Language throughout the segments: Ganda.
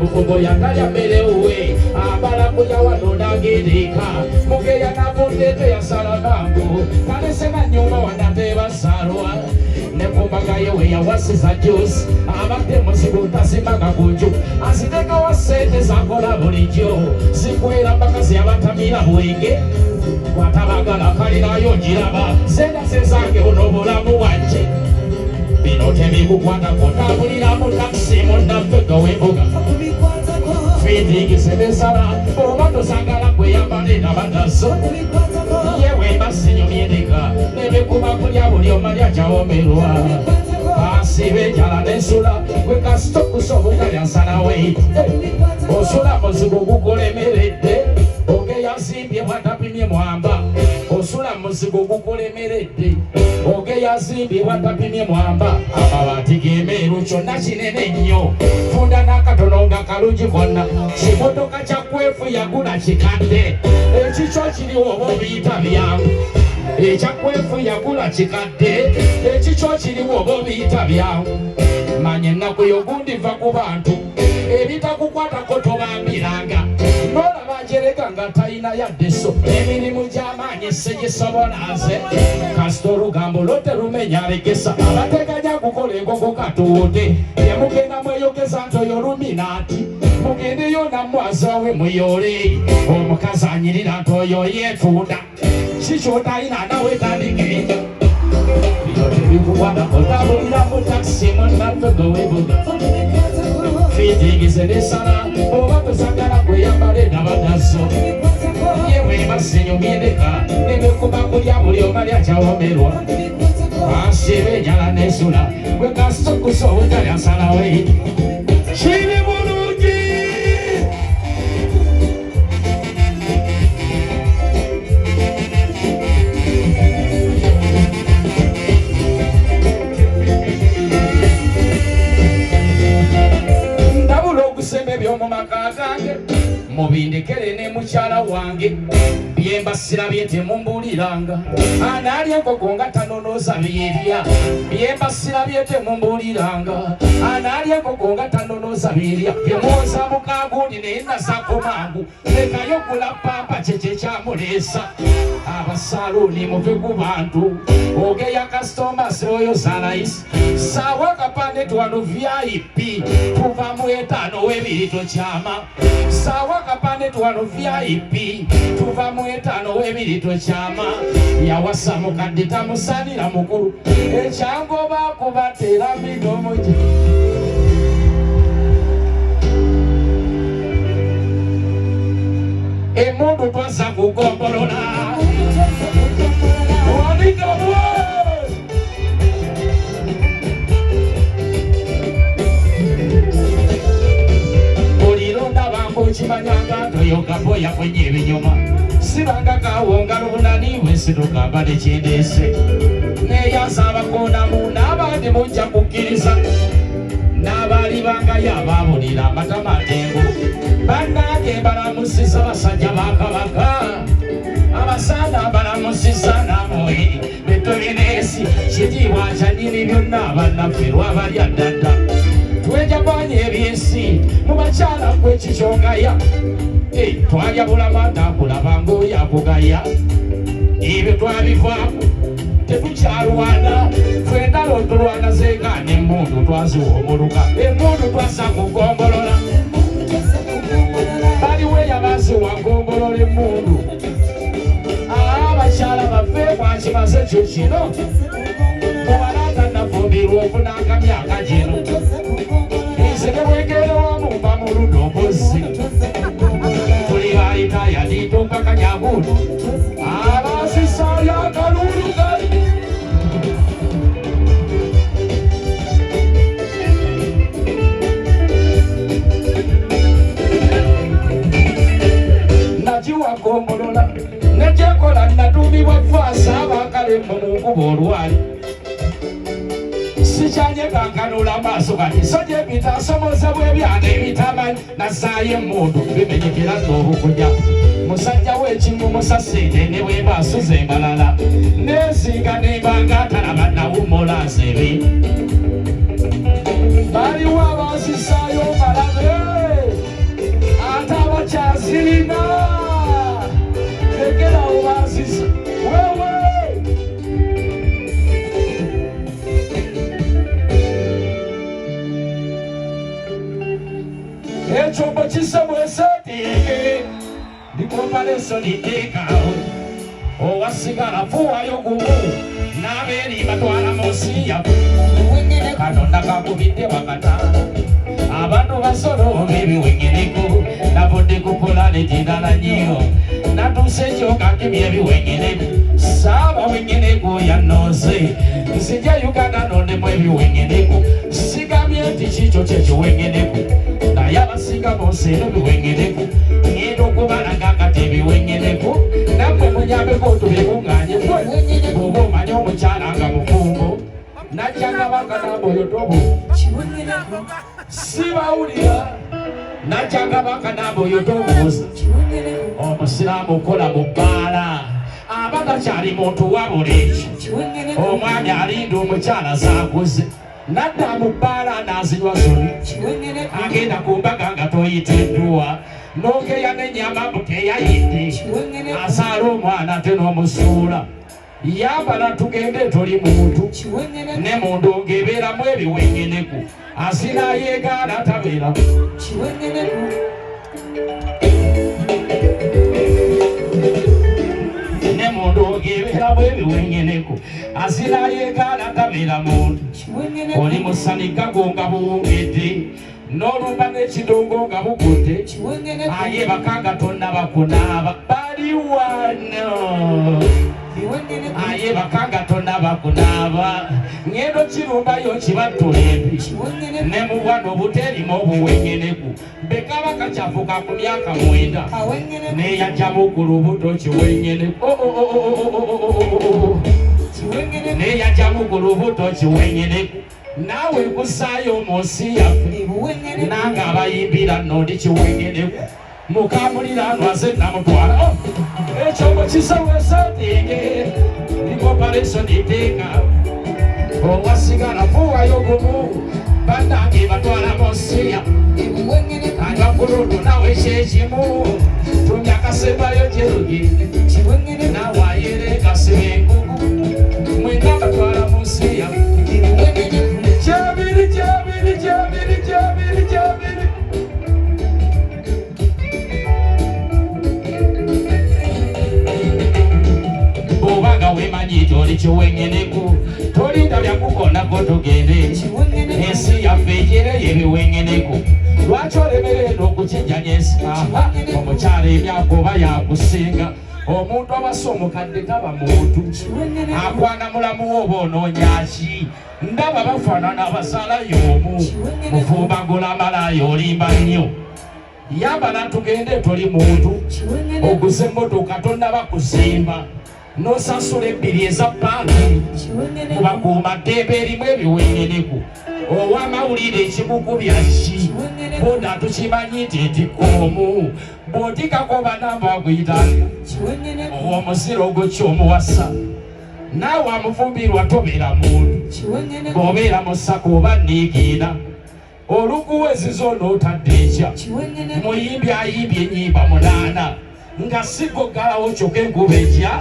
mukubo yakalya mmere uwe abala kuja wano nagereka mugeya navundete yasala nangu kalesena nyuma wanatebasalwa nekumbagaye we yawasiza juice abadde muzibu tasimaga kunju aziteka wa sente zakola bulijjo zikwera mpaka ziyabatamira bwenge watabagala kalinayo njiraba senda sezange buno bulamu bwanje bino tebikukwatako tabuliramu takisi munnaffe wembuga fitingisebesala oba tosagala kweyambale nabanazo yewe masinyumyendeka nebikuba kulya buli omalya kyawomerwa asibe enjala nensula kwekasitokusobutalyansalawe osula muzibu gukulemeredde ogeyazimbye bwatapimye mwamba osula muzibu gukulemeredde ogeyazimbye bwatapimye mwamba amabaati gemeeru kyonna kinene nnyo funda n'akatono nga kalungi konna kimotoka kyakwefu yagula kikadde ekikyo kiriwo oba obiyita byangu ekyakwefu yagula kikadde ekikyo kiriwo oba obiyita byangu manya ennaku yogundiva ku bantu ebitakukwatako tobambiranga nolaba njereka nga talina yadde so emirimu gy'amaanyi segisobolaze kasita olugambo loterumenya alegesa abateganya kukola egogo katuwode yemugenda mweyogeza nti oyo luminaati mugendeyo namwazawe muyole omukazi anyirira nti oyo yeetunda kikyotalina nawe tandikenda bino tebikukwatako tabulira mu takisi munnaffe gewebuga fitingize nesala oba tosagala kweyambale nabanazo yewe basinyumyendeka nebekuba kulya buli omalya kyawomerwa asibe enjala nensula kwekasitokusa obutalyasalawe kiri bulungi ebyomumaka gange mubindekere ne mukyala wange byembasira byetemumbuliranga anaalya enkoko nga tanonoza byerya byembasira byetemumbuliranga anaalya enkoko nga tanonoza byerya byemwoza mukagundi naye nasako mangu lekayo gula pampa kyekye kyamuleesa abasaluni muve ku bantu ogeya customers oyo zalayisi saawa kapande twano VIP tuva mu 5 w'ebiri tokyama saawa kapande twano VIP tuva mu 5 w'ebiri tokyama yawasa mukadde tamusanira mukulu ekyango bakubatera midomo gye emundu twaza kugombolola kimanyanga toyogaboya kwenye ebinyoma sibanga kawonga lubunani wesitugamba nekyendese neyasabakonamu n'abandi mujja kukkiriza n'abali bangayo ababulira amatamatengo bannange balamusisa basajja bakabaka abasana balamusisa namwe betolinesi kitiibwa kyanyini byonna abannaffe lwabalya ddadda twejaganye ebyensi mubakyala kwekikyogaya twalya bulamanda kulaba ngaoyo akugaya ebyo twabivaako tetukyalwana twendalo tulwana zegaana emmundu twaziwa omuluka emmundu twasa kugombolola baliwo eyabaziwa gombolola emmundu abakyala baffe mwakimaze kyo kino mubalanga nafumbirwa okunanga myaka gino sebewegera wamumba mu ludobozi tuli baitaya nitumpaka nyabudu abasisaya kalulugali najiwa gombolola nejekola natubibwa fasa abakale mu munkuba olwali sikyanye kankanula maaso kati so gyebita asomoza bwebyana ebitamanyi nasaayo emmundu bimenyekera n'obukunya musajja w'ekimu musasinde ne bwemba asuza embalala neesinga nembanga atalaba nawumola nzebe baliwo abasisaayo balabe Echombo kisabwesati ndikompaleso niteka owasigala fuwayo gumu naberi batwala musiya Katonda kakubidde wakatala abantu basolo bebiwengereko nabodde kukola netindala nnyo natuse ekyoka k'ebyebiwengereko saaba wengereko yanonse nzija Uganda nondemu ebiwengereko sigambye nti kikyo kyekiwengereko naye abasinga bose eno biwengereko ngenda okubalaga kati ebiwengereko nammwe munyambeko tubikunganye bwoba omanyi omukyala nga mufumbo najjanga bakanambo yotobo sibawulira najjanga bakanambo yotobuuza omusiraamu okola mu bbaala aba takyali muntu wabula ekyo omwami alinda omukyala zaakuze nadda mu bbaala n'azinywa zoni agenda ku mbaga nga toyiteddwa n'ogeya n'ennyama buteyayidde asaala omwana ate n'omusuula yambala tugende toli muntu ne mundu ng'ebeeramu ebiwengeneku asinayeegaana tabeera ne mundu ng'ebeeramu ebiwengeneku asinayeegaana tabeera muntu oli musanikago nga buwungedde n'olumba n'ekidongo nga bugudde aye bakanga tonna bakunaaba bali wano aye bakanga tonna bakunaaba ngendo kirumbayo kibattula empi ne mu bwana obuterimu obuwengeneku bekaba kakyafuka ku myaka 9 neyajjamu ku lubuto kiwengeneku neyajjamu ku lubuto kiwengeneku naawe kusaayo mu nsi yaffe nange abayimbira nno ndi kiwengeneku mukamulira nwaze namutwala ekyombo kisawesatenge ndikompaleso niteeka owasigala fuwayo gumu banange batwala musiya agakulutu nawe kyekimu tumyakasembayo gyerugende nawayereka sibengugu mwena batwala musiya kyabiri kyabiri kyabiri kyabiri kyabiri obanga wemanyi toli kiwengeneku tolinda byakukonako tugende ensi yaffe ejereyo ebiwengeneku lwaki olemerenda okukijjanya ensi omukyala emyaka oba yakusinga omuntu abasa omukadde taba muntu akwana mulamu oba onoonyaki ndaba bafaanana abasaalayo omu mufumbagula amalayo olimba nnyo yambala tugende toli muntu oguze emmotoka tonnaba kusimba nosasula ebbiri eza banki mubakuuma ddembe erimu ebiwengeneku owamawulire ekibukubya ki boda tukimanyi nti etikoomu bw'otikako banamba baguyitanga omuziro ogwo kyomuwasa naawe amufumbirwa tobeera muntu bw'obeera mu ssako oba nniigiina oluguwezizo n'otadde ekya muyimbi ayimbye ennyimba 8 nga sigogalawo kyokka enkuba ejya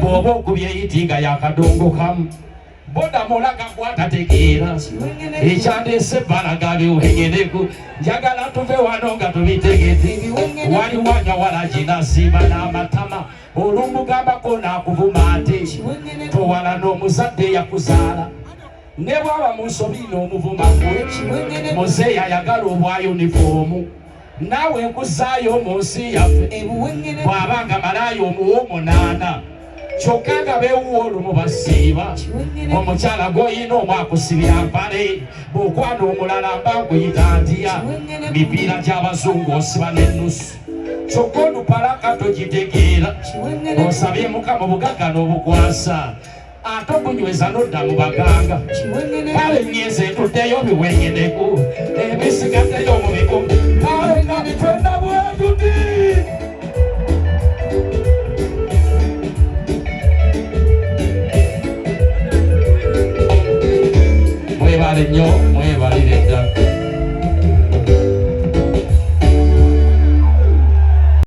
bw'oba okubya eyitinga yakadongo kamu boda mulaga gwatategeera ekyandeese ebbalaga biwengeneku njagala tuve wano nga tubitegedde wali wanyawala ginasiima n'amatama olumugambako n'akuvuma ate towala n'omuzadde yakuzaala ne bwaba mu nsobi n'omuvuma gwe muzeeyi ayagala obwa yunifoomu naawe nkuzaayo mu nsi yaffe bw'abanga malaayo omuwa 8 kyokka nga beewuwa olumu basiiba omukyala gw'oyina omwakusibira mpale bw'okwana omulala mba nkuyita ntya mipiira gy'abazungu osiba n'ennusu kyokka olupalaka togitegeera osabye mukama obugagga n'obukwasa ate okunyweza n'odda mu baganga kale nnyeze ntuddeyo biwengeneku ebisigaddeyo mu bikumu